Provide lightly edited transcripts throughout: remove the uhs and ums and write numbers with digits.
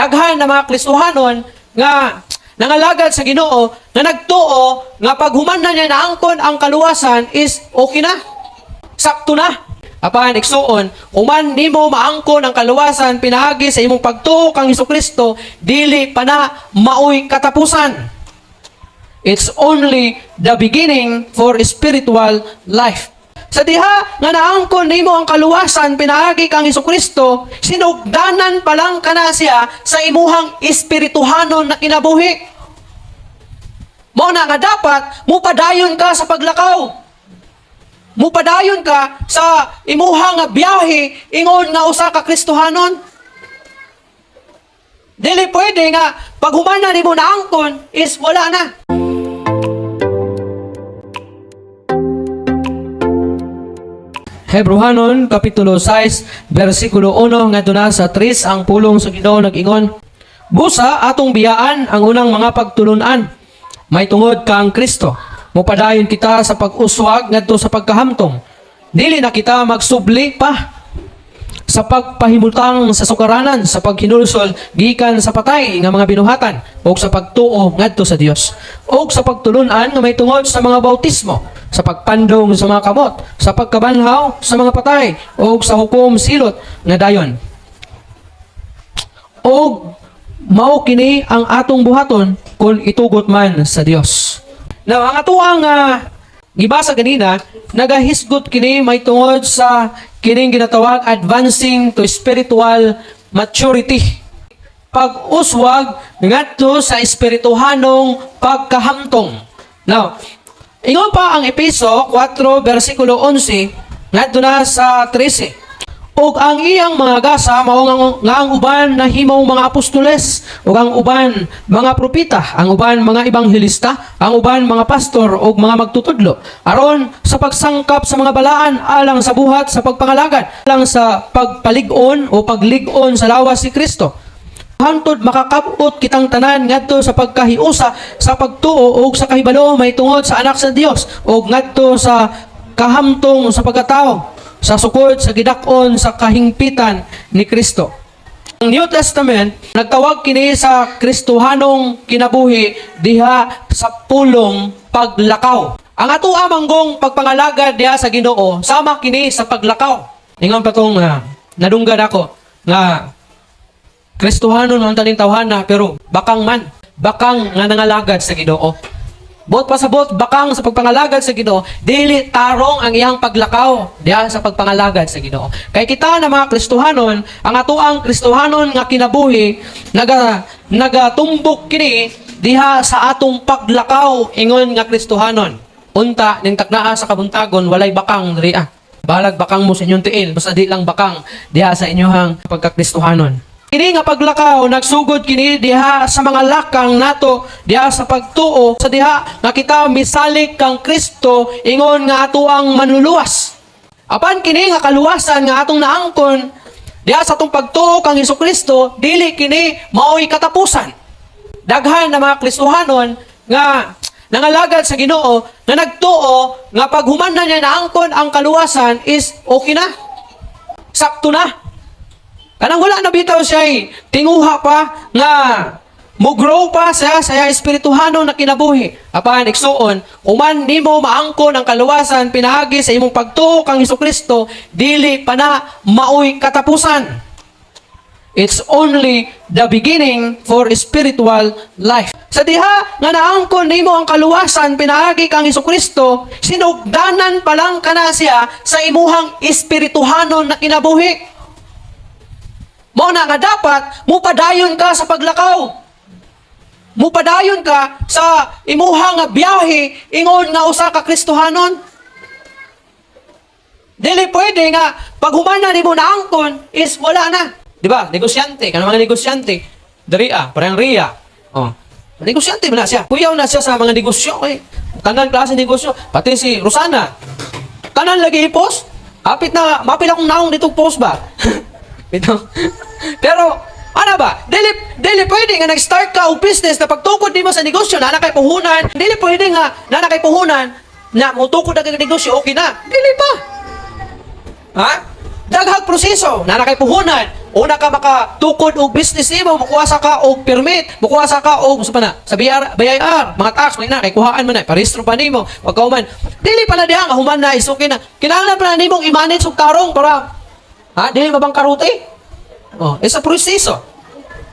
Daghan na mga Kristohanon nga nangalagad sa Ginoo nga nagtuo nga pag human na niya naangkon ang kaluwasan is okay na. Sakto na. Apan igsuon, human nimo maangkon ang kaluwasan pinaagi sa imong pagtuo kang Hesukristo, dili pa na maoy katapusan. It's only the beginning for spiritual life. Sa diha nga naangkon nimo ang kaluwasan pinaagi kang Hesukristo, sinugdanan pa lang kana siya sa imuhang espirituhanon na kinabuhi. Mao na nga dapat mupadayon ka sa paglakaw. Mupadayon ka sa imuhang biyahe ingon nga usa ka Kristohanon. Dili pwede nga pag humana nimo naangkon is wala na. Hebrehanon kapitulo 6 bersikulo 1 ngadto na sa 3 ang pulong sa Ginoo nag-ingon, busa atong biyaan ang unang mga pagtulunan, may tungod kang Kristo. Mupadayon kita sa pag-uswag ngadto sa pagkahamtong. Dili na kita magsubli pa sa pagpahimutang sa sukaranan, sa paghinulsol gikan sa patay nga mga binuhatan, o sa pagtuo ngadto sa Dios, o sa pagtulunan nga may tungod sa mga bautismo, sa pagpandong sa mga kamot, sa pagkabanhaw sa mga patay, o sa hukom silot nga dayon. O mao kini ang atong buhaton kung itugot man sa Dios. Now, ang atuang gibasa ganina, nagahisgot kini may tungod sa kining ginatawag advancing to spiritual maturity. Pag-uswag ngadto sa espirituhanong pagkahamtong. Now, ingon pa ang Efeso 4 bersikulo 11 ngadto na sa 13. Ug ang iyang mga gasa mao nga ang uban nahimong mga apostoles, ug ang uban mga propeta, ang uban mga ebanghelista, ang uban mga pastor ug mga magtutudlo, aron sa pagsangkap sa mga balaan alang sa buhat sa pagpangalagad, alang sa pagpalig-on o paglig-on sa lawas ni Kristo. Hantod makakabot kitang tanan ngadto sa pagkahiusa sa pagtuo ug sa kahibalo may tungod sa anak sa Dios, ug ngadto sa kahamtong sa pagkatao, sa sukod sa gidak-on sa kahingpitan ni Kristo. Ang New Testament nagtawag kini sa Kristohanong kinabuhi diha sa pulong paglakaw. Ang atoa manggong pagpangalagad diha sa Ginoo sama kini sa paglakaw. Ingon pa tong nadunggad ako nga Kristohanon ang taning tawhana pero bakang man, bakang nga nangalagad sa Ginoo. Bot pasabot bakang sa pagpangalagad sa Ginoo, dili tarong ang iyang paglakaw diha sa pagpangalagad sa Ginoo. Kay kita na mga Kristohanon, ang atuang Kristohanon nga kinabuhi nagatumbok kini diha sa atong paglakaw ingon nga Kristohanon. Unta ning taknaa sa kabuntagon walay bakang diriya. Balag bakang mo sa inyong tiil, basta di lang bakang diha sa inyohang pagkakristohanon. Kini nga paglakaw nagsugod kini diha sa mga lakang nato diha sa pagtuo sa diha nga kita misalik kang Kristo ingon nga ato ang manluluwas. Apan kini nga kaluwasan nga atong naangkon diha sa atong pagtuo kang Hesukristo, dili kini maoy katapusan. Daghan na mga Kristohanon nga nangalagad sa Ginoo nga nagtuo nga pag human na niya naangkon ang kaluwasan is okay na. Sakto na. Kanang wala na bitaw siya tinguha pa nga mo-grow pa sa espirituhanong na kinabuhi. Apan igsuon, human nimo maangkon ang kaluwasan pinaagi sa imong pagtuo kang Hesukristo, dili pa na maoy katapusan. It's only the beginning for spiritual life. Sa diha nga naangkon nimo ang kaluwasan pinaagi kang Hesukristo, sinugdanan pa lang kana siya sa imuhang espirituhanon na kinabuhi. Mao na nga dapat mupadayon ka sa paglakaw. Mupadayon ka sa imuhang biyahe ingon nga usa ka Kristohanon. Dili pwede nga pag humana nimo naangkon is wala na. Di ba? Negosyante, kanang mga negosyante. Dariya, parang Ria. Oh. Negosyante man na siya. Kuyaw na siya sa mga negosyo eh. Tanan klase negosyo, pati si Rosana. Tanan lagi i-post. Kapit na mapila kong naong ditong post ba? Pero ano ba? Dili pwede nga nag-start ka o business na pagtukod nimo sa negosyo na kay puhunan. Dili pwede nga na kay puhunan na mutukod na kay negosyo okay na. Dili pa. Ha? Daghang proseso na kay puhunan Una ka makatukod og business nimo, mukuha ka og permit, mukuha ka og sa pana, sa BIR, mga tax na kay kuhaan man na, parehistro pa nimo, pagkauman. Dili pala diha nga human na isuki na. Kinahanglan pa nimong i-manage og tarong para dili mabangkarote. It's a proseso.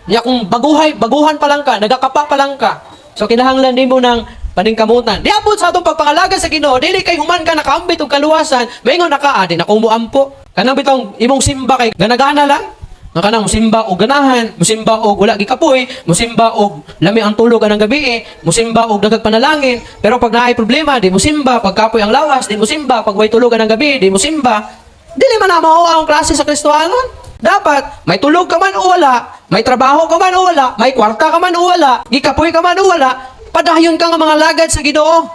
Ya kung baguhan pa lang ka, nagakapa pa lang ka. So kinahanglan nimo ng paningkamutan. Di abot sa atong pagpangalaga sa Ginoo, dili kay human ka nakaambit og kaluwasan, maingon na ka, di na kumuampo. Kanang bitong imong simba kay ganagana lang. Nga kanang musimba og ganahan, musimba og wala gikapoy, musimba og lami ang tulog anang gabi, musimba og dagag panalangin. Pero pag naay problema, di musimba, pag kapoy ang lawas, di musimba, pag way tulog anang gabi, di musimba. Dili man na mao ang klase sa Kristohanon. Dapat may tulog ka man o wala, may trabaho ka man o wala, may kwarta ka man o wala, gikapoy ka man o wala, padayon ka nga mga lagad sa Ginoo.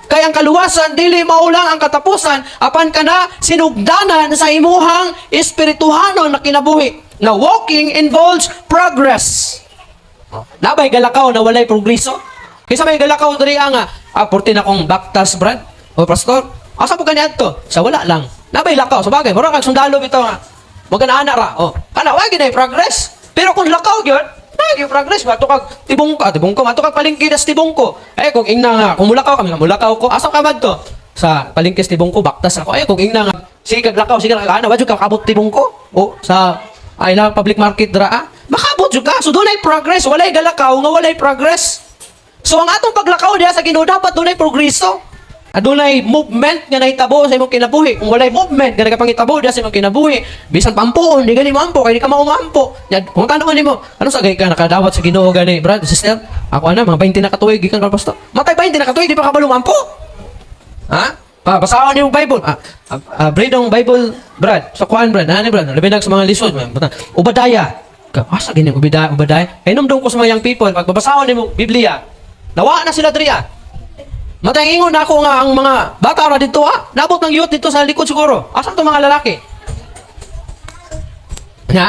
Kaya ang kaluwasan, dili maulang ang katapusan, apan ka na sinugdanan sa imuhang espirituhanon na kinabuhi. Na walking involves progress. Nabay galakaw na walay progreso. Kaysa may galakaw diri nga, porti na kong baktas, brad, o pastor, asa po ganyan to? Sa wala lang. Nabay lakaw, sa bagay, mura kang sundalo bito nga. Magana-ana ra, kana, wagi na progress. Pero kung lakaw yun, yung progress, mato kag tibungko, mato kag palingkidas tibungko. Kung ingna nga, kung mulakaw kami, mulakaw ko, asa ka man to? Sa palingkis tibungko, baktas ako. Kung ingna nga, sige kag lakaw, sige kag ana, wadyo ka kabot tibungko. Sa lang public market dra, makabot jud ka. So dunay progress, walay galakaw nga walay progress. So ang atong paglakaw diha sa Ginoo dapat dunay progreso. Adunay movement nga nahitabo sa imong kinabuhi. Kung walay movement nga nagapangitabo diha sa imong kinabuhi, bisan pampuon, di gani mampo, kay di ka maumampo. Kung tanong nimo, ano sa gay ka nakadawat sa Ginoo gani, brad, sister? Ako ana, mga 20 na katuig gikan ka pastor. Matay 20 na katuig, di pa ka balumampo. Basahon niyo yung Bible. Read ang Bible, Brad. Sa kuhan, Brad. Ano, Brad? Labinag sa mga lisod. Obadiah. Asa ganyan, Obadiah. Kaya numdong ko sa mga young people, pag babasahon niyo Biblia, nawa na sila diriya. Matayingon na ako nga ang mga bata ra dito, nabot ng youth dito sa likod siguro. Asa itong mga lalaki?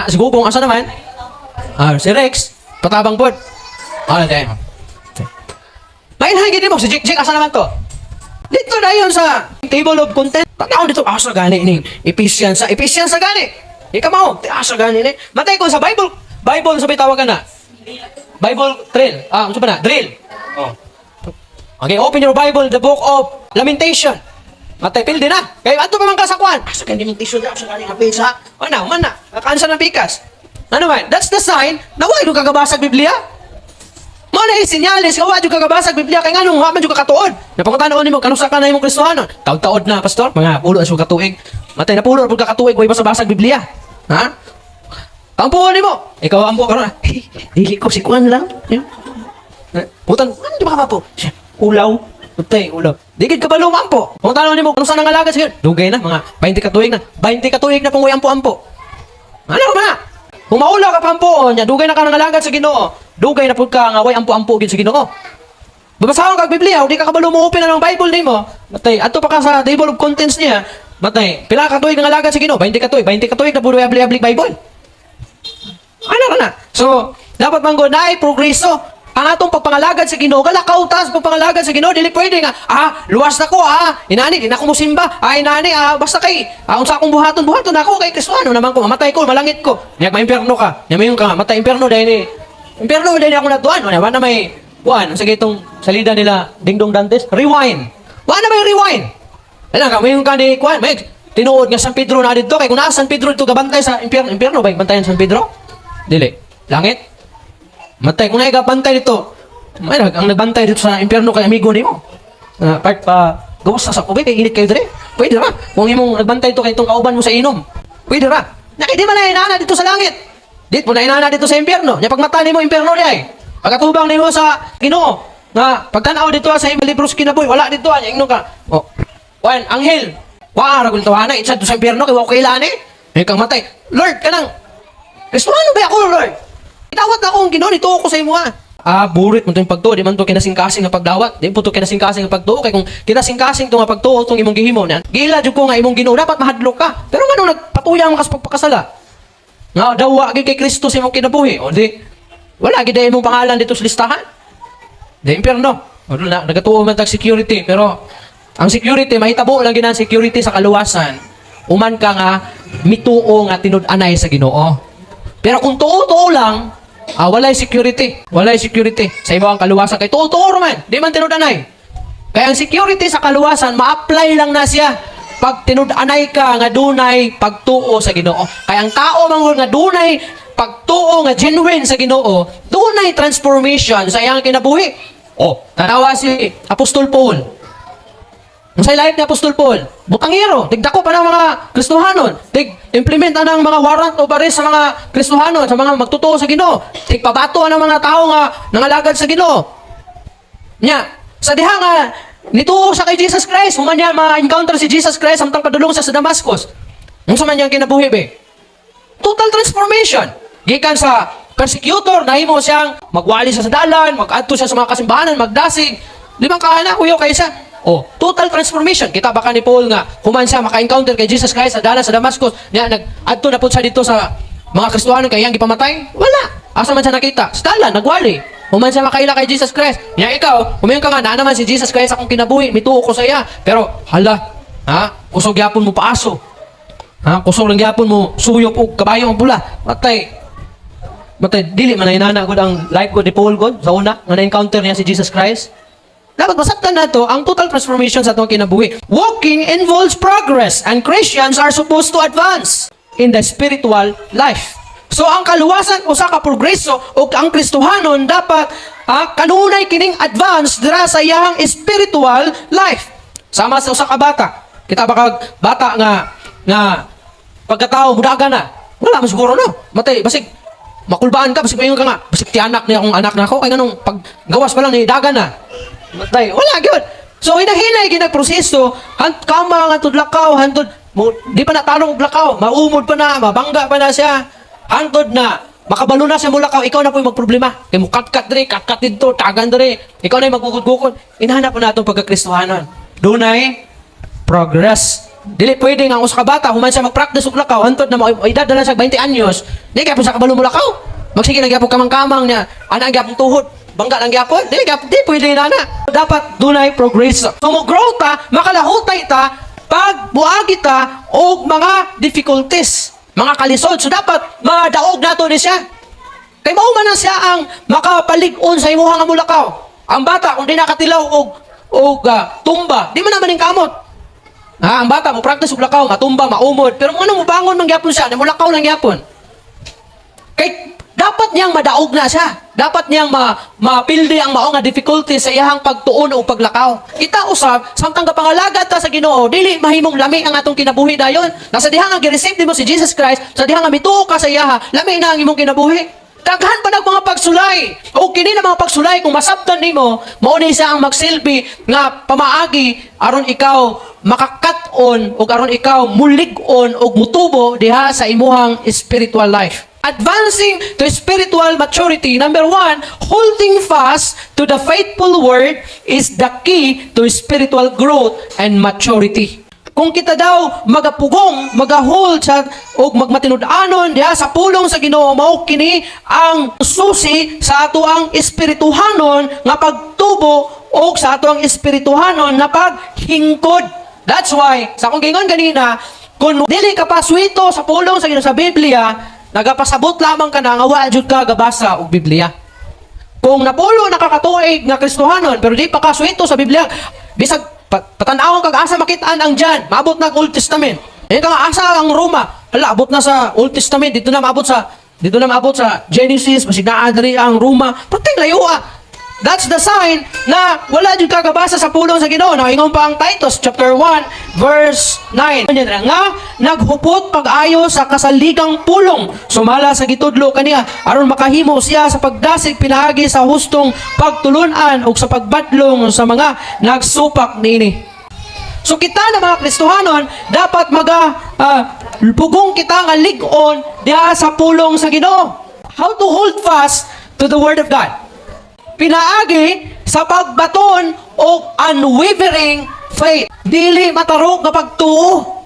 Siguro kung asa naman, si Rex, patabang pod. Mainhay gini mo, si Jik, asa naman to? Dito na yun sa table of content. Tanaw dito, asa gani ni Ephesians sa gani. Ika mo, asa gani ni. Matay ko sa Bible sabay tawagan na. Bible drill. Ano ba na? Drill. Okay, open your Bible, the book of Lamentation. Matay, pildi na. Kaya ato pa man kasakwan. Asa gani Lamentation, asa gani nga page ha? Man na. Kakansa ng pikas. Ano man? That's the sign na why doon kagabasag Biblia. Mana isinyalis ka wa jud kagabasag Biblia kay nganong wa man jud katuod. Napakutanaon nimo kanus ka na imong Kristohanon. Taud-taod na pastor, mga pulo asyo katuig. Matay na pulo pud ka katuig way basag Biblia. Ang pulo nimo, ikaw ang pulo karon. Dili ko si kuan lang. Putan, ano di ba po? Ulaw. Utay, ulaw. Digid ka ba lumampo? Kung tanong nimo kanus na ngalaga sige. Dugay na mga 20 katuig na. 20 katuig na panguy ampo-ampo. Ano ba? Kung maulaw ka pampuon, dugay na ka nangalagad sa Ginoo. Dugay na pud ka nga way ampo-ampo gid sa Ginoo. Babasahon kag Biblia, di ka kabalo mo open na ng Bible nimo. Matay, ato pa ka sa table of contents niya. Matay, pila ka tuig nangalagad sa Ginoo? 20 katuig na pud abli-abli Bible. Ano na? So, dapat manggod na progreso. Ang atong pagpangalagad sa Ginoo, galakaw tas pagpangalagad sa Ginoo, dili pwede nga, luwas na ko, inani, di na ko musimba, inani, basta kay, unsa akong buhaton ako kay Kristohanon naman ko, mamatay ko, malangit ko, niyag ma-impyerno ka, niya ka, matay impyerno dahil ni, impyerno dahil ako natuan, wala na may, sa itong salida nila, Dingdong Dantes, rewind, wala na may rewind, alam ka, mayroon ka ni, may tinuod nga San Pedro na dito, kay kung nasa San Pedro ito, gabantay sa impyerno ba, bantayan San Pedro? Dili, langit? Matay, kung naigabantay dito, ang nagbantay dito sa impyerno kay amigo ni mo. Part pa, gawas sa kubay, kay init kayo dito. Pwede ra. Kung imong nagbantay dito kay itong kauban mo sa inom. Pwede ra. Di man na inana dito sa langit. Dito mo na inana dito sa impyerno. Nya pagmata ni mo impyerno di ay. Pagkatubang ni mo sa Ginoo. Nga, pagtanaw dito sa libros kinabuhi, wala dito. Nya ingno ka. Anghel. Ara kung tawana, itsa sa impyerno, kay wako kailan eh. Kang matay. Lord, kanang. Kristohanon ba ako, Lord? Itawat na akong Ginoo, nituo ko sa imo burit mo ito yung pagtuo, di man ito kinasingkasing nga pagdawat, di po ito kinasingkasing nga pagtuo, kaya kung kinasingkasing ito nga pagtuo, itong imong gihimo na, gila dyan ko nga imong Ginoo, dapat mahadlok ka. Pero nga nagpatuyang makas pagpakasala. Nga, dawa kay Kristo sa imong kinabuhi, o di, wala, gida imong pangalan dito sa listahan. Di, impyerno. O, nagatuo man tag security, pero, ang security, mahitabo lang ginang security sa kaluwasan, uman ka nga, mituo nga tinud-anay sa Ginoo. Pero kung tuo-tuo lang, walay security. Walay security sa imo ang kaluwasan. Kay tuo-tuo man, di man tinud-anay. Kaya ang security sa kaluwasan, ma-apply lang na siya pag tinud-anay ka nga dunay pagtuo sa Ginoo. Kaya ang tao mangod nga dunay pagtuo nga genuine sa Ginoo, dunay transformation sa iyang kinabuhi. Tanawa si Apostol Paul. Ang sa life ni Apostol Paul, butangero, tigdako pa ng mga Kristohanon, implement ng mga warrant of arrest sa mga Kristohanon, sa mga magtutuo sa Ginoo, tigpabato ng mga tao nga nangalagad sa Ginoo. Nya, sa diha nga nituo sa kay Jesus Christ, human niya ma-encounter si Jesus Christ samtang padulong sa Damascus. Unsa man niyang kinabuhi be? Total transformation. Gikan sa persecutor, nahimo siyang magwali sa dalan, mag-adto siya sa mga kasimbahanan, magdasig. Limang kaana, uyo kaysa. Total transformation. Kita baka ni Paul nga, human siya maka-encounter kay Jesus Christ sa dalan sa Damascus, niya nag-adto na po siya dito sa mga Kristohanon kay iyang gipamatay? Wala. Asa man siya nakita? Sa dalan, nagwali. Human siya makaila kay Jesus Christ. Niya ikaw, humayon ka nga, na naman si Jesus Christ akong kinabuhi, mituo ko sa iya. Pero, kusog yapon mo paaso. Kusog lang yapon mo, suyop o kabayo ang pula. Matay, dili man na inana ko ang life ko ni Paul God sa una, nga na-encounter niya si Jesus Christ. Dapat masabtan na to ang total transformation sa itong kinabuhi. Walking involves progress and Christians are supposed to advance in the spiritual life. So ang kaluwasan usa ka progreso o ang Kristohanon dapat kanunay kining advance dira sa iyang spiritual life. Sama sa usa ka bata. Kita baka bata nga pagkatao mudaga na. Wala man siguro no. Matay basig makulbaan ka basig paingon ka nga basig ti anak niya akong anak na ako kay nganong paggawas pa lang ni daga na. Matay, wala gyud. So hinahinay ginagproseso, kama nga tudlakaw, hantod di pa natanong og lakaw, maumod pa na, mabangga pa na siya. Hantod na makabalo na siya mulakaw, ikaw na po yung magproblema. Kay mo kat diri, kat dito, tagan diri. Ikaw na yung magugud-gukod. Inahanap po nato pagka-Kristohanon. Dunay progress. Dili pwede nga usa ka bata human siya mag-practice og lakaw, hantod na edad na lang siya 20 anyos. Di kay po sa kabalo mulakaw. Magsige na gyapon kamang-kamang niya, ana gyapon tuhod. Bangga lang gyapon, di pwede na. Dapat dunay progress. So mo grow ta, makalahutay ta pag buagi ta og mga difficulties, mga kalisod. So dapat madaog nato ni siya. Kay mao man na siya ang makapalig-on sa imuha nga mulakaw. Ang bata kung di nakatilaw og tumba, di man naman ning kamot. Ang bata mo practice og lakaw, matumba, maumod, pero ano mo bangon man gyapon siya, mulakaw lang gyapon. Kay dapat niyang madaog na siya. Dapat niyang mapildi ang mao nga difficulty sa iyahang pagtuon o paglakaw. Kita usab, samtang kapangalagad ta sa Ginoo, dili mahimong lami ang atong kinabuhi dayon. Nasa diha nga gi-receive nimo si Jesus Christ, sa diha nga mituo ka sa iyaha, lami na ang imong kinabuhi. Daghan pa mga pagsulay. O kini na mga pagsulay kung masabtan nimo, mao ni siya ang magsilbi nga pamaagi aron ikaw makakat-on o aron ikaw mulig-on o mutubo diha sa imuhang spiritual life. Advancing to spiritual maturity. Number 1, holding fast to the faithful word is the key to spiritual growth and maturity. Kung kita daw magapugong, magahold sa o magmatinud-anon diha sa pulong sa Ginoo, mao kini ang susi sa ato ang espirituhanon nga pagtubo o sa ato ang espirituhanon na paghingkod. That's why sa akong gingon kanina, kung dili ka paswito sa pulong sa Ginoo sa Biblia, nagapasabot lamang ka na nga wa jud ka gabasa og Biblia. Kung napulo nakakatuig nga Kristohanon pero di pa kaswito sa Biblia, bisag patanawon kag asa makitaan ang Jan, maabot na Old Testament. Ayun ka nga asa ang Roma, hala abot na sa Old Testament, dito na maabot sa Genesis, basig naa diri ang Roma. Patay layo That's the sign na wala jud ka gabasa sa pulong sa Ginoo. Naingon pa ang Titus chapter 1 verse 9. Nga naghupot pag-ayo sa kasaligang pulong sumala sa gitudlo kaniya aron makahimo siya sa pagdasig pinaagi sa hustong pagtulunan ug sa pagbadlong sa mga nagsupak niini. So kita na mga Kristohanon dapat pugong kita nga lig-on diha sa pulong sa Ginoo. How to hold fast to the word of God? Pinaagi sa pagbaton o unwavering faith. Dili matarok nga pagtuo.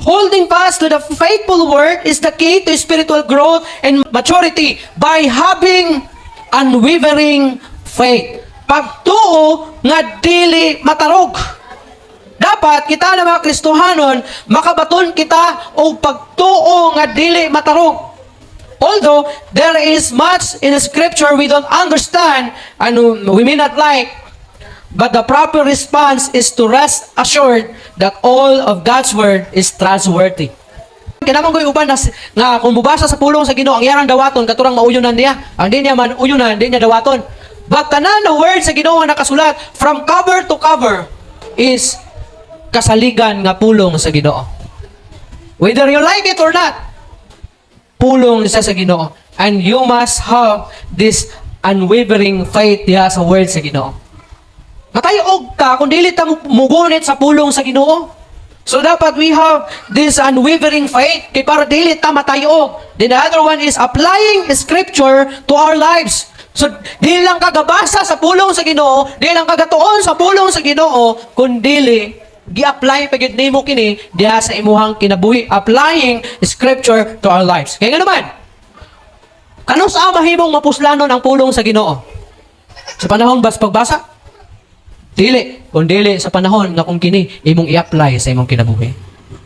Holding fast to the faithful word is the key to spiritual growth and maturity by having unwavering faith. Pagtuo nga dili matarog. Dapat kita na mga Kristohanon makabaton kita o pagtuo nga dili matarog. Although there is much in the scripture we don't understand and we may not like, but the proper response is to rest assured that all of God's word is trustworthy. Kinamang ko uban nga kung mubasa sa pulong sa Ginoo ang yarang dawaton katurang mauyunan niya. Ang di niya man uyunan, di niya dawaton. But tanan na word sa Ginoo nga nakasulat from cover to cover is kasaligan nga pulong sa Ginoo. Whether you like it or not, pulong siya sa Ginoo. And you must have this unwavering faith diha sa word sa Ginoo. Matayog ka kung dili ta mugunit sa pulong sa Ginoo. So dapat we have this unwavering faith kay para dili ta matayog. Then the other one is applying scripture to our lives. So dili lang kagabasa sa pulong sa Ginoo, dili lang kagatuon sa pulong sa Ginoo, kundi gi-apply pagid nimo kini diha sa imuhang kinabuhi, applying scripture to our lives. Kaya nga naman, kano sa mahimong mapuslanon ang pulong sa Ginoo? Sa panahon bas pagbasa? Dili, kung dili sa panahon na kung kini imong i-apply sa imong kinabuhi.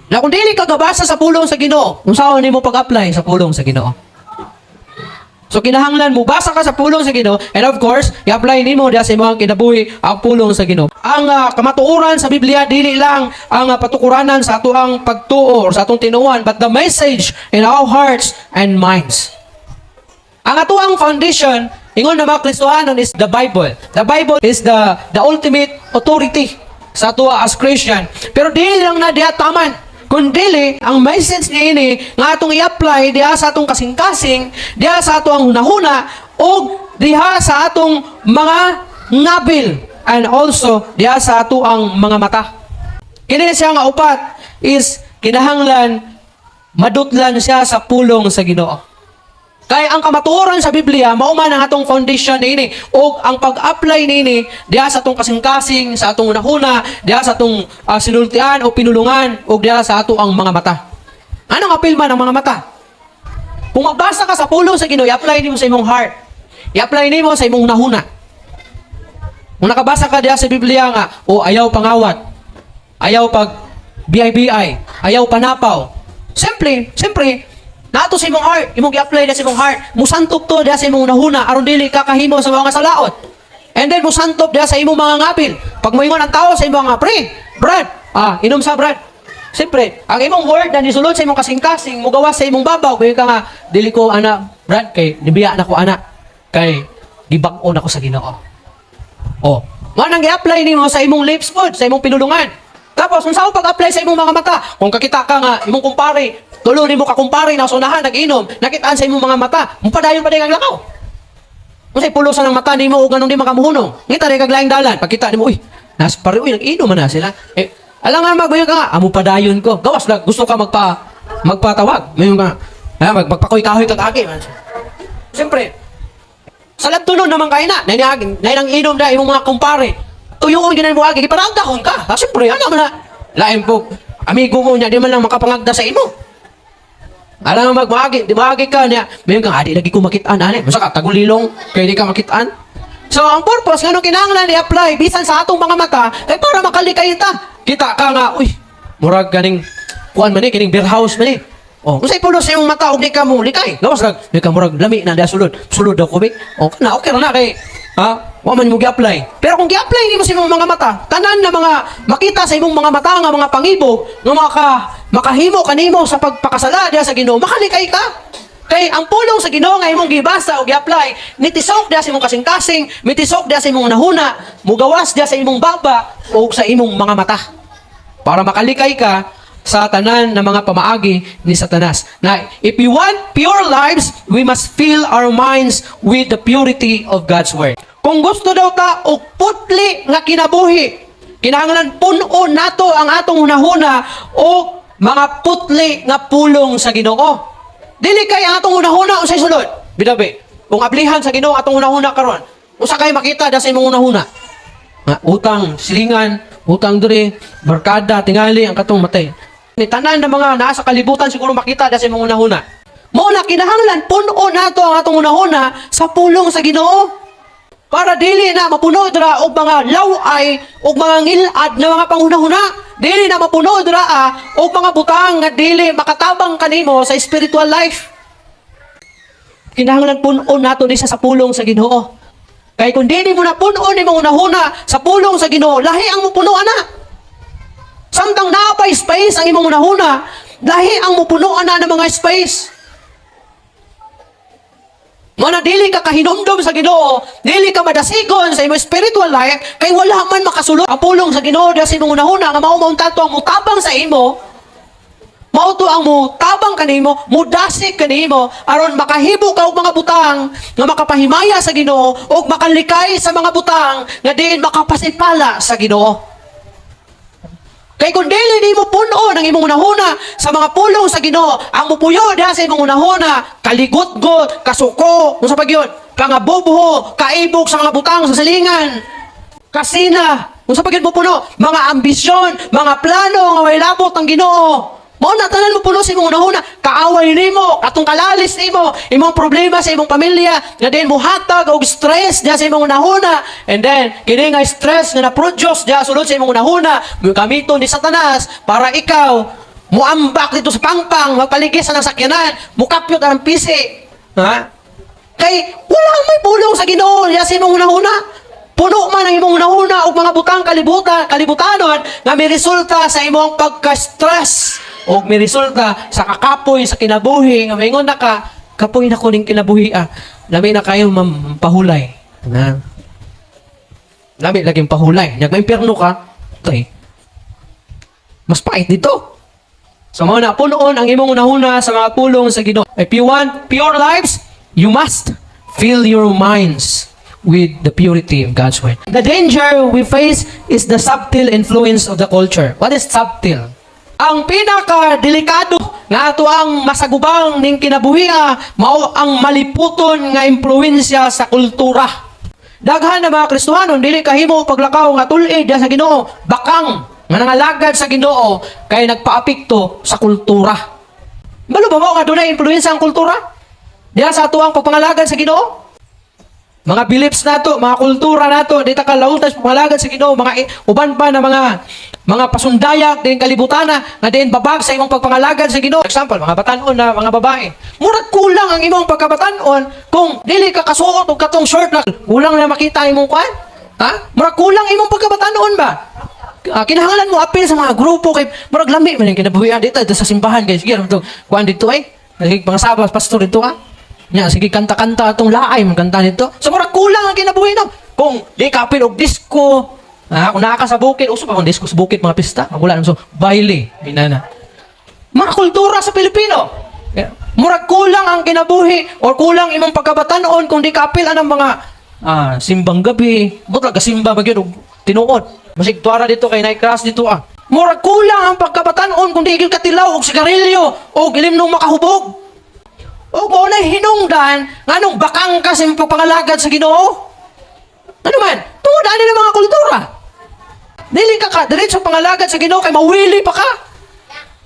Na kung dili ka gabasa sa pulong sa Ginoo, kung saan nimo pag-apply sa pulong sa Ginoo. So kinahanglan mo basa ka sa pulong sa Ginoo, and of course, i-apply nimo diha sa imong kinabuhi ang pulong sa Ginoo. Ang kamatuoran sa Biblia dili lang ang patukuranan sa atoang pagtuo or sa atong tinuan, but the message in our hearts and minds. Ang atoang foundation ingon na mga Kristohanon is the Bible. The Bible is the ultimate authority sa ato as Christian. Pero dili lang na diha taman. Kundi ang message ni ini nga atong i-apply diha sa atong kasing-kasing, diha sa atong hunahuna o diha sa atong mga ngabil and also diha sa ato ang mga mata. Kini siya nga upat is kinahanglan madutlan siya sa pulong sa Ginoo. Kaya ang kamatuoran sa Biblia, mauman ang atong foundation nini o ang pag-apply nini diha sa atong kasing-kasing, sa atong unahuna, diha sa atong sinultian o pinulungan o diha sa ato ang mga mata. Anong apil man ang mga mata? Kung magbasa ka sa pulong sa Ginoo, i-apply nimo sa imong heart. I-apply nimo sa imong unahuna. Kung nakabasa ka diha sa Biblia nga, o ayaw pangawat, ayaw pag BI-BI, ayaw panapaw. Siyempre, nato sa imong heart, imong i-apply na sa imong heart. Musantop to diha sa imong nahuna aron dili ka kahimo sa mga salaot. And then musantop diha sa imong mga ngapil. Pag moingon ang tao sa imong mga Brad, inom sa Brad. Siyempre, ang imong word na nisulod sa imong kasing-kasing, mugawas sa imong babaw, kaya ka nga, dili ko ana, Brad, kay nibiya na ko ana. Kay gibag-on ako sa Ginoo. Oh, nang i-apply nimo sa imong lips food, sa imong pinulungan. Tapos, kung saan pag-apply sa imong mga mata, kung kakita ka nga, imong kumpare, tulo ni mo kakumpare na sunahan, nag-inom, nakitaan sa imong mga mata, mupadayon pa din ang lakaw. Kung sa'y pulusan ng mata, ni mo, o ganun di makamuhunong. Ngita rin kaglaing dalan, pagkita ni mo, uy, nas pare, uy, nag-inom na sila. Alangan magbayag ka nga, mupadayon ko. Gawas na, gusto ka magpatawag. Ngayon ka, magpakoy-kahoy kag-agi. Siyempre, sa labtunon naman kayo na, nainang inom na imong mga kumpare. Tuyuon ginan mo agi, giparagdahon ka. Siyempre, ano man na, lain po, amigo mo niya, di man lang makapangagda sa imo. Alam mo magmagi ka niya. Mayroon kang adi lagi ko makitaan ani. Masa ka tagulilong kaya di ka makitaan. So ang purpose ngano kinahanglan i-apply bisan sa atong mga mata kay para makalikay ta. Kita ka nga uy, murag ganing kuan man ni kining beer house man ni. Oh, unsay pulos sa imong mata og di ka mo likay. Gawas lang, di ka murag lami na da sulod. Sulod daw ko bi. Okay ra na kay wa man mo gi-apply. Pero kung gi-apply nimo sa imong mga mata, tanan na mga makita sa imong mga mata nga mga pangibo nga makahimo kanimo sa pagpakasala diha sa Ginoo, makalikay ka. Kay ang pulong sa Ginoo nga imong gibasa o gi-apply, nitisok diha sa imong kasing-kasing, mitisok diha sa imong nahuna, mugawas diha sa imong baba o sa imong mga mata. Para makalikay ka sa tanan na mga pamaagi ni Satanas. Na if we want pure lives, we must fill our minds with the purity of God's word. Kung gusto daw ta og putli nga kinabuhi, kinahanglan puno nato ang atong hunahuna o mga putli nga pulong sa Ginoo. Dili kay ang atong hunahuna unsay sulod. Bidabi, kung ablihan sa Ginoo atong hunahuna karon, usa kay makita da sa imong hunahuna. Utang, silingan, utang diri, barkada, tingali ang katong matay. Ni tanan na mga naa sa kalibutan siguro makita da sa imong hunahuna. Mao na kinahanglan puno nato ang atong hunahuna sa pulong sa Ginoo. Para dili na mapuno dira og mga laway og mga ngilad na mga panghunahuna. Dili na mapuno dira og mga butang nga dili makatabang kanimo sa spiritual life. kinahanglan punon nato ni sa pulong sa Ginoo. Kay kung di mo na punon imong unahuna sa pulong sa Ginoo, lahi ang mupunoan na. Samtang naapay space ang imong unahuna, lahi ang mupunoan na ng mga space. Mana dili ka kahinumdum sa Ginoo, dili ka madasigon sa imong spiritual life, kay wala man makasulod ang pulong sa Ginoo sa imong unahuna nga mao tanto ang mutabang sa imo. Mao to ang mutabang kanimo, mudasig kanimo aron makahibo ka og mga butang nga makapahimaya sa Ginoo ug makalikay sa mga butang nga diin makapasipala sa Ginoo. Kay kung dili di mo puno ang imong unahuna sa mga pulong sa Ginoo, ang mupuyo diha sa imong unahuna, kaligot-got, kasuko, unsa pa gyud, pangabubuho, kaibog sa mga butang sa silingan, kasina, unsa pa gyud mo puno, mga ambisyon, mga plano nga way labot ang Ginoo. Mao na tanan mo puno sa imong unahuna, kaaway nimo, katong kalalis nimo, imong problema sa imong pamilya, nga din mo hatag og stress diha sa imong unahuna, and then kini nga stress nga na-produce diha sulod sa imong unahuna, gamiton ni Satanas para ikaw muambak dito sa pangpang, magpaligis sa sakyanan, mukapyot ang pisi. Ha? Kay wala may pulong sa Ginoo diha sa imong unahuna. Puno man ang imong unahuna og mga butang kalibutanon nga may resulta sa imong pagka-stress o may resulta sa kakapoy sa kinabuhi nga maingon na ka kapoy na ko ning kinabuhi lami na kayo mampahulay na lami laging pahulay nya impierno ka tay mas pait dito so mao na punoon ang imong unahuna sa mga pulong sa Ginoo. If you want pure lives, you must fill your minds with the purity of God's word. The danger we face is the subtle influence of the culture. What is subtle? Ang pinaka-delikado nga ato ang masagubang ning kinabuhi mao ang maliputon nga impluwensya sa kultura. Daghan na mga Kristohanon dili kahimo paglakaw nga tul-id sa Ginoo, bakang nga nangalagad sa Ginoo kay nagpaapekto sa kultura. Balo ba mo nga dunay impluwensya ang kultura? Diha sa ato ang pagpangalagad sa Ginoo? Mga beliefs nato, mga kultura nato, dito ka lautas pangalagan sa Ginoo, mga uban pa na mga pasundayak din kalibutan na din babag sa imong pagpangalagan sa Ginoo. Example, mga batanon na mga babae. Murag kulang ang imong pagkabatanon kung dili ka kasuot og katong short na kulang na makita imong kwan. Ha? Murag kulang imong pagkabatanon ba? Kinahanglan mo apil sa mga grupo kay murag lami man yung kinabuhian dito sa simbahan guys. Sige, kuan dito ay. Pangasabas pastor dito nya sige kanta-kanta atong laay man kanta nito. So murag kulang ang kinabuhi no. Kung di kapil og disco, kung naa ka sa bukid, uso pa kung disco sa bukid mga pista, magula so baile, binana. Mga kultura sa Pilipino. Murag kulang ang kinabuhi or kulang imong pagkabatanon kung di kapil anang mga simbang gabi, butag simba magyud og tinuod. Masig tuara dito kay night class dito Murag kulang ang pagkabatanon kung di gyud katilaw og sigarilyo og ilimnong makahubog. O mo na hinungdan, nganong bakang ka sa pagpangalagad sa Ginoo? Ano man? Tungod ani ng mga kultura. Dili ka diretso pangalagad sa Ginoo kay mawili pa ka.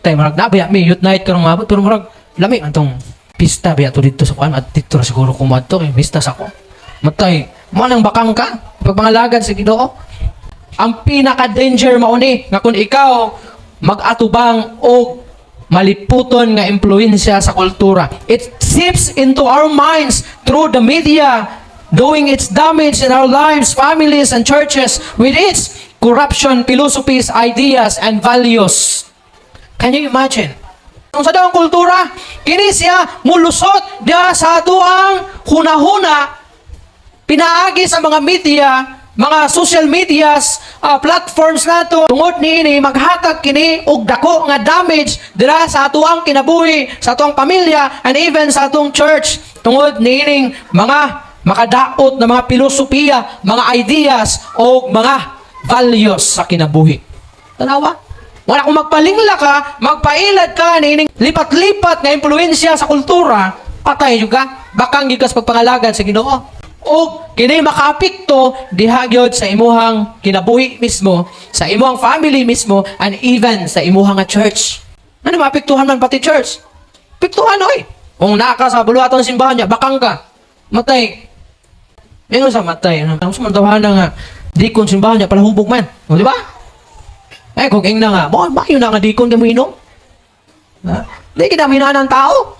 Tay murag nabaya mi youth night karong mabot pero murag lami antong pista biya to dito sa kuan at dito siguro kumadto kay pista sa ko. Matay, mo nang bakang ka pagpangalagad sa Ginoo. Ang pinaka-danger mao ni nga kung ikaw mag-atubang og maliputon nga impluwensya sa kultura. It seeps into our minds through the media, doing its damage in our lives, families, and churches with its corruption, philosophies, ideas, and values. Can you imagine? Kung sa daong kultura, kini siya mulusot diha sa atuang hunahuna, pinaagi sa mga media, mga social medias, platforms nato tungod niini maghatag kini og dako nga damage dira sa atuang kinabuhi, sa atuang pamilya, and even sa atong church tungod niining mga makadaot na mga filosofiya, mga ideas o mga values sa kinabuhi. Tanawa? Wala kung magpalingla ka, magpailad ka niining lipat-lipat nga impluwensya sa kultura, patay juga, bakang gikas pagpangalagad sa Ginoo. O kini makaapekto diha gyud sa imuhang kinabuhi mismo, sa imuhang family mismo, and even sa imuhang church. Ano maapektuhan man pati church? Apektuhan oy. Kung naa ka sa buluhaton simbahan niya, bakang ka, matay. Ingon sa matay, ano sumantawahan nga dikon simbahan niya palahubog man. O di ba? Kung ingna nga, mayo na nga dikon kamo inom. Di kita minaan ng tao.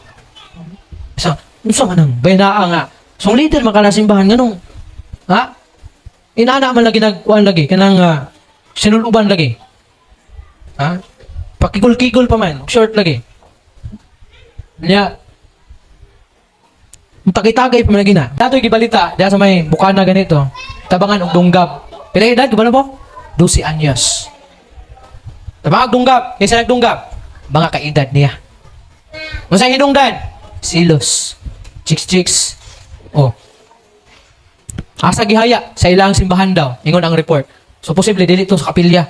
So, Unsa man ang bayanaa nga. So leader man kana simbahan nganong ha? Inana man lagi nagkuan lagi kanang sinuluban lagi. Ha? Pakigol-kigol pa man, short lagi. Nya Mutakitagay pa man lagi na. Dato'y gibalita, diya sa may bukana ganito. Tabangan og dunggab. Pila edad ba na po? 12 anyos. Tabangan og dunggab, kaysa nagdunggab, mga kaedad niya. Unsa hinungdan? Silos. Chicks. Oh. Asa gihaya sa ilang simbahan daw, ingon ang report. So posible dili to sa kapilya.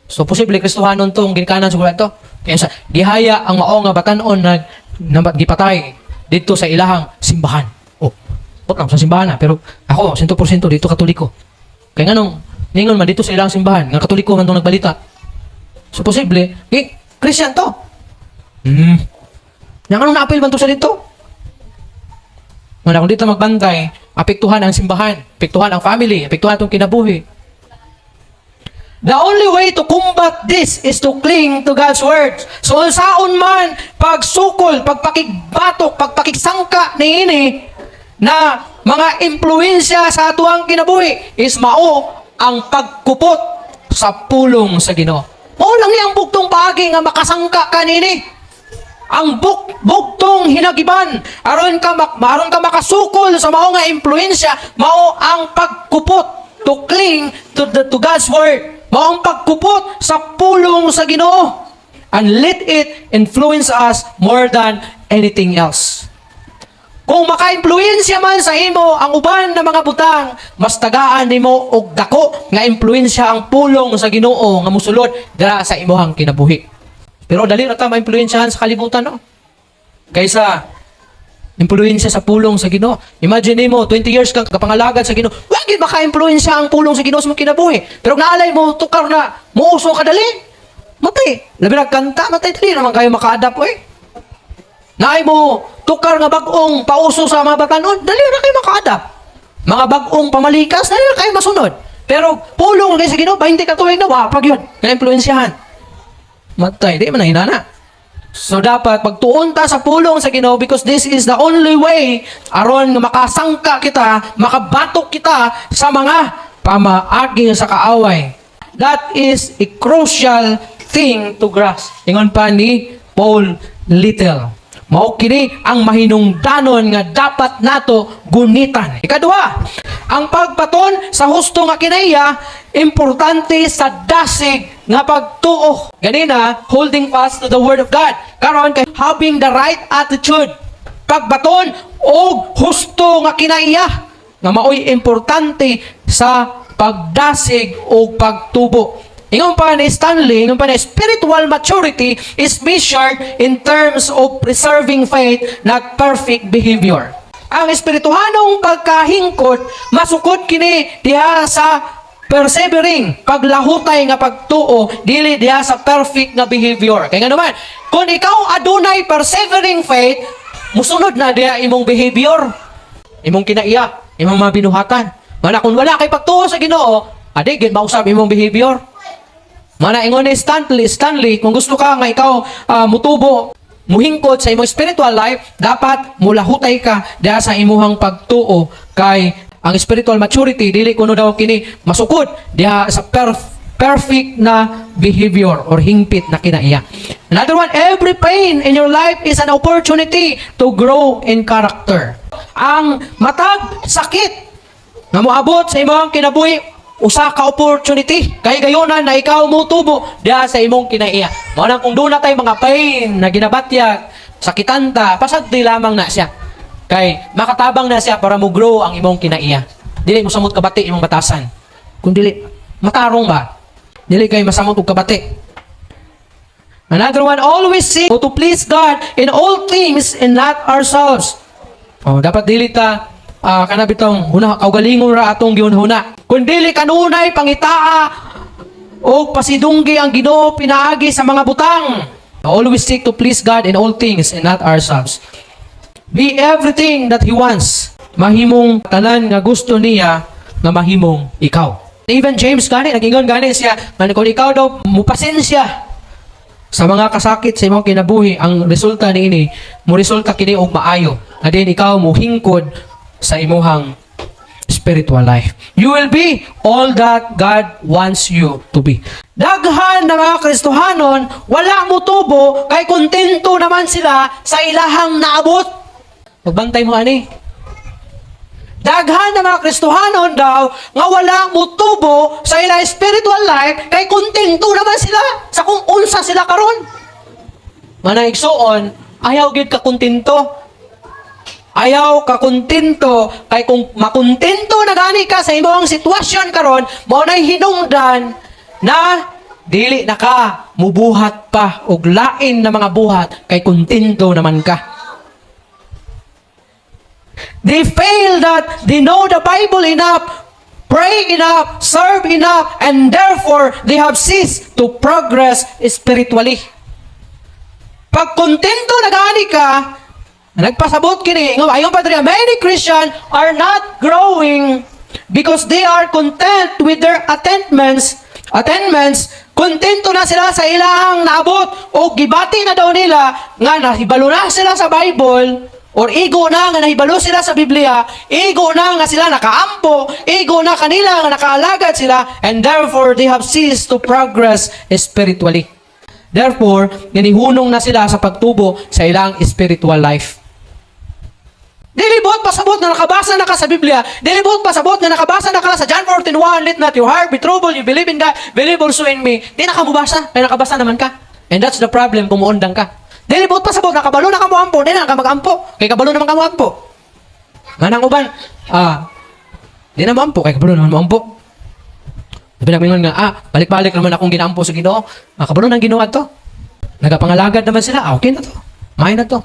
So posible Kristohanon tong ginikanan siguro to. Kaya sa gihaya ang mao nga batan-on na gipatay dito sa ilahang simbahan. Oh, lang sa simbahan na, pero ako 100% dito Katoliko. Kaya nganong ningon man dito sa ilahang simbahan, nga Katoliko man tong nagbalita. So posible, Christian to. Nga nganong na-appeal man to sa dito? Kung dito magbantay, apektuhan ang simbahan, apektuhan ang family, apektuhan itong kinabuhi. The only way to combat this is to cling to God's word. So, saon man, pagsukol, pagpakigbatok, pagpakigsangka ni ini, na mga impluensya sa atuang kinabuhi, is mao ang pagkupot sa pulong sa Ginoo. Mao lang niyang bugtong paagi nga makasangka kanini. Ang bugtong hinagiban aron ka makasukol sa mao nga impluensya, mao ang pagkupot, to cling to God's word, mao ang pagkupot sa pulong sa Ginoo, and let it influence us more than anything else. Kung maka-impluensya man sa imo ang uban na mga butang, mas tagaan nimo og dako nga impluensya ang pulong sa Ginoo nga musulod dira sa imong kinabuhi. Pero dali na ta ma-impluensyahan sa kalibutan, no? Kaysa impluensya sa pulong sa Ginoo. Imagine mo, 20 years kang kapangalagad sa Ginoo, wag gid maka-impluensya ang pulong sa Ginoo sa mong kinabuhi. Pero naalay mo, tukar na, muuso ka dali. Matay. Labi nagkanta, matay dali naman kayo maka-adapt, eh. Naay mo, tukar nga bagong pauso sa mga batanon, dali na kayo maka-adapt. Mga bagong pamalikas, dali na kayo masunod. Pero pulong kayo sa Ginoo, 20 ka tuwing na, wapag yun, na-impluensyahan. Matay, di man hinana. So dapat pagtuon ta sa pulong sa Ginoo, because this is the only way aron nga makasangka kita, makabatok kita sa mga pamaagi sa kaaway. That is a crucial thing to grasp. Ingon pa ni Paul Little. Mao kini ang mahinungdanon nga dapat nato gunitan. Ikaduha, ang pagpaton sa husto nga kinaiya, importante sa dasig nga pagtuo. Ganina, holding fast to the word of God. Karon kay having the right attitude. Pagbaton og husto nga kinaiya nga maoy importante sa pagdasig o pagtubo. Ingon pa ni Stanley, ingon pa ni spiritual maturity is measured in terms of preserving faith, not perfect behavior. Ang espirituhanong pagkahingkot, masukod kini diha sa persevering, paglahutay nga pagtuo, dili diha sa perfect nga behavior. Kaya nga naman, kung ikaw adunay persevering faith, musunod na diha imong behavior, imong kinaiya, imong mga binuhatan. Mana kung wala kay pagtuo sa Ginoo, adi gid mausab imong behavior. Mana ingon ni Stanley, kung gusto ka nga ikaw mutubo, muhingkod sa imong spiritual life, dapat mulahutay ka diha sa imuhang pagtuo kay ang spiritual maturity dili kuno daw kini masukod diha sa perfect na behavior or hingpit na kinaiya. Another one, every pain in your life is an opportunity to grow in character. Ang matag sakit na moabot sa imong kinabuhi, usa ka opportunity kay gayonan na ikaw mutubo diha sa imong kinaiya. Mao nang kung doon na tay mga pain na ginabatya, sakitanta, pasagdi lamang na siya. Kay makatabang na siya para mo grow ang imong kinaiya. Dili mo samot kabati imong batasan. Kung dili matarong ba? Dili kay masamot og kabati. Another one, always seek to please God in all things and not ourselves. Oh, dapat dili ta kana bitong huna kaugalingon ra atong gihunhuna. Kun dili kanunay pangitaa o pasidunggi ang Ginoo pinaagi sa mga butang. Always seek to please God in all things and not ourselves. Be everything that He wants. Mahimong tanan nga gusto niya nga mahimong ikaw. Even James gani nagingon gani siya, man kung ikaw daw mupasensya Sa mga kasakit sa imong kinabuhi, ang resulta niini mo resulta kini og maayo. Na din ikaw mo hingkod sa imong spiritual life. You will be all that God wants you to be. Daghan na mga Kristohanon, wala mo tubo, kay kontento naman sila sa ilahang naabot. Magbantay mo ani. Daghan na mga Kristohanon daw, nga wala mo tubo sa ilang spiritual life, kay kontento naman sila sa kung unsa sila karon. Manaigsoon, ayaw gid ka kontento. Ayaw ka kontento, kay kung makontento na gani ka sa imong sitwasyon karon, mao nay hinungdan na dili na ka mubuhat pa og lain na mga buhat, kay kontento naman ka. They fail that they know the Bible enough, pray enough, serve enough, and therefore they have ceased to progress spiritually. Pag kontento na gani ka, nagpasabot kini, ayon Padre, many Christians are not growing because they are content with their attainments. Kontento na sila sa ilang naabot o gibati na daw nila nga nahibalo na sila sa Bible or igo na nga nahibalo sila sa Biblia, igo na nga sila nakaampo, igo na kanila nga nakaalagad sila, and therefore they have ceased to progress spiritually. Therefore, ginihunong na sila sa pagtubo sa ilang spiritual life. Dilibot pasabot na nakabasa na ka sa Biblia. Dilibot pasabot na nakabasa na ka sa John 14:1, let not your heart be troubled, you believe in God, believe also in me. Di na ka mubasa, kaya nakabasa naman ka. And that's the problem kung muundang ka. Dilibot pasabot, nakabalo na ka mo ampo, di na ka mag-ampo, kaya kabalo naman ka mo ampo. Manang uban, di na mo ampo, kaya kabalo naman mo ampo. Pinagmingon nga, balik-balik naman akong ginampo sa Ginoo. Kabalo ng Ginoo to. Nagapangalagad naman sila, okay na to. May na to.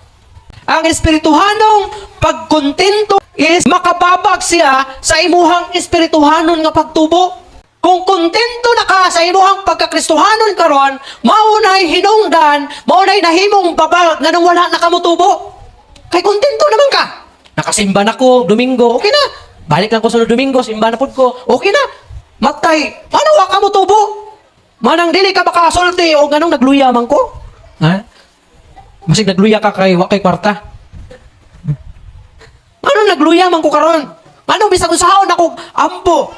Ang espirituhanong pagkontento is makababag siya sa imuhang espirituhanon nga pagtubo. Kung kontento na ka sa imuhang pagkakristohanon karon, maunay hinungdan, maunay nahimong babag nga nang wala na kamutubo. Kay kontento naman ka. Nakasimba na ko, Domingo, okay na. Balik lang ko sa Domingo, simba na pod ko, okay na. Matay, ano wa kamutubo? Manang dili ka makasulti o ganong nagluya man ko? Ha? Masig nagluya ka kay wa kay kwarta. Ano nagluya man ko karon? Ano bisag usahon ako ampo?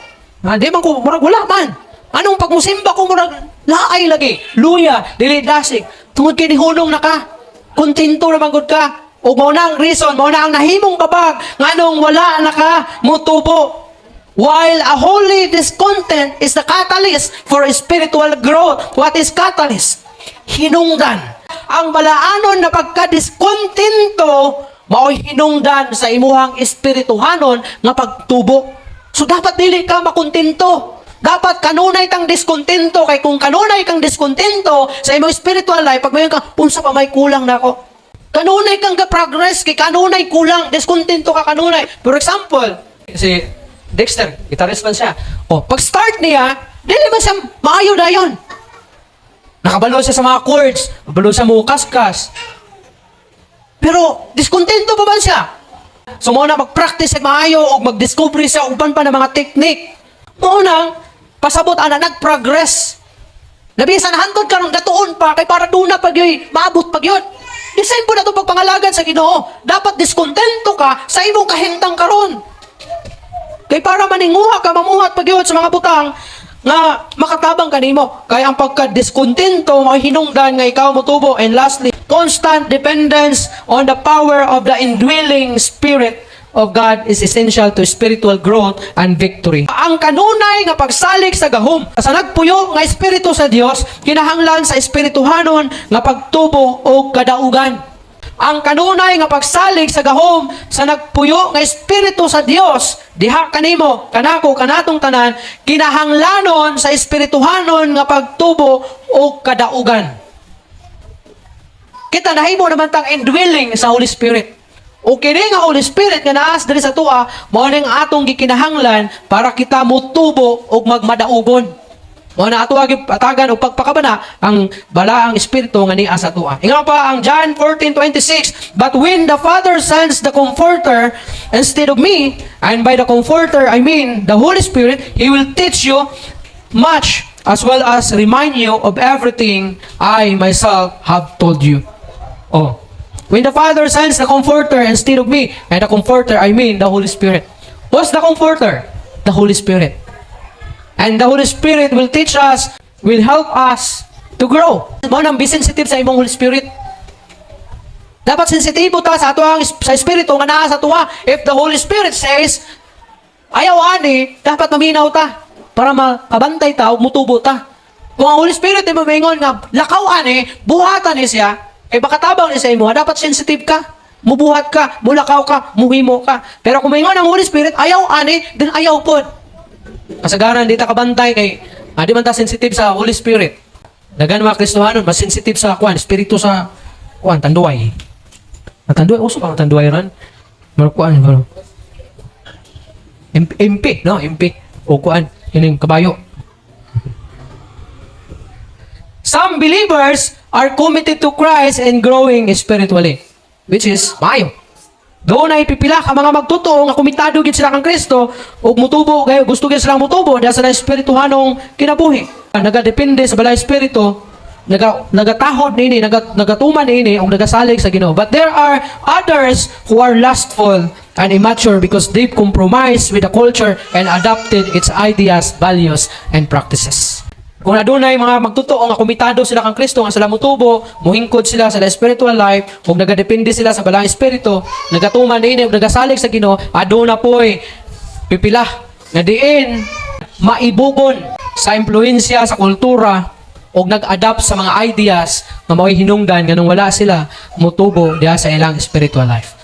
Di man ko murag wala man. Anong pagmusimba ko murag laay lagi. Luya, dili dasig. Tungod kay nihunong na ka. Kontento na gud ka. O mao na ang reason, mao na ang nahimong babag nganong wala na ka mutubo. While a holy discontent is the catalyst for spiritual growth. What is catalyst? Hinungdan. Ang balaanon na pagka-diskontento, mao'y hinungdan sa imuhang espirituhanon nga pagtubo. So dapat dili ka makontento. Dapat kanunay kang diskontento. Kay kung kanunay kang diskontento sa imong spiritual life, pag mayon ka, unsa pa may kulang na ako. Kanunay kang ga-progress, kay kanunay kulang, diskontento ka kanunay. For example, si Dexter, guitarist man siya. Pag-start niya, dili man siya maayo dayon. Nakabalo siya sa mga chords, kabalo siya mo kaskas. Pero, diskontento pa man siya. So, muna mag-practice sa maayo o mag-discover siya uban pa ng mga technique. Muna, pasabot ana nag-progress. Nabisa na hantod ka nung gatuon pa, kay para doon na pag yun, maabot pag yun. Design po na itong pagpangalagan sa Ginoo. Dapat diskontento ka sa imong kahintang karon. Kay para maninguha ka, mamuhat pag yun sa mga butang, nga makatabang kanimo. Kaya ang pagka-diskontento, mahinungdan nga ikaw mutubo. And lastly, constant dependence on the power of the indwelling Spirit of God is essential to spiritual growth and victory. Ang kanunay nga pagsalig sa gahom, sa nagpuyo nga Espiritu sa Dios, kinahanglan sa espirituhanon nga pagtubo o kadaugan. Ang kanunay nga pagsalig sa gahom sa nagpuyo nga Espiritu sa Dios, diha kanimo, kanako, kanatong tanan, kinahanglanon sa espirituhanon nga pagtubo o kadaugan. Kita nahimo naman tang indwelling sa Holy Spirit. O kini nga Holy Spirit nga naas diri sa tua, mao ning atong gikinahanglan para kita motubo og magmadaugon. Mao na ato atagan og pagpakabana ang balaang espiritu nga niya sa tua. Ingon pa ang John 14:26, but when the Father sends the Comforter instead of me, and by the Comforter I mean the Holy Spirit, He will teach you much as well as remind you of everything I myself have told you. Oh. When the Father sends the Comforter instead of me, and the Comforter, I mean the Holy Spirit. What's the Comforter? The Holy Spirit. And the Holy Spirit will teach us, will help us to grow. Mo nang be sensitive sa imong Holy Spirit. Dapat sensitibo ta sa atuang sa espiritu nga naa sa tuwa. If the Holy Spirit says, ayaw ani, dapat maminaw ta para makabantay ta ug mutubo ta. Kung ang Holy Spirit ay mamingon nga lakaw ani, buhatan ni siya, baka tabang ni sa imo, dapat sensitive ka. Mubuhat ka, mulakaw ka, muhimo ka. Pero kung mamingon ang Holy Spirit, ayaw ani, then ayaw pod. Kasagaran di ta kabantay kay di man ta sensitive sa Holy Spirit. Dagan mga Kristohanon, mas sensitive sa espiritu sa tanduay. Tanduay, uso pa ang tanduay ran. Marukuan, bro. MP, no? MP. O kuan, yun yung kabayo. Some believers are committed to Christ and growing spiritually, which is mayo. Doon ay pipila ka mga magtotoo nga komitado gid sila kang Kristo ug mutubo kayo gusto gid sila mutubo dahil sa espirituhanong kinabuhi. Nagadepende sa balay espiritu, nagatahod nini, nagatuman nini ug nagasalig sa Ginoo. But there are others who are lustful and immature because they've compromised with the culture and adopted its ideas, values, and practices. Kung adunay mga magtotoo nga komitado sila kang Kristo nga sila mutubo, muhingkod sila sa spiritual life, ug nagadepende sila sa balang espiritu, nagatuman nini ug nagasalig sa Ginoo, aduna poy pipila nga diin maibugon sa impluwensya sa kultura o nag-adapt sa mga ideas nga mao'y hinungdan nganong wala sila mutubo diha sa ilang spiritual life.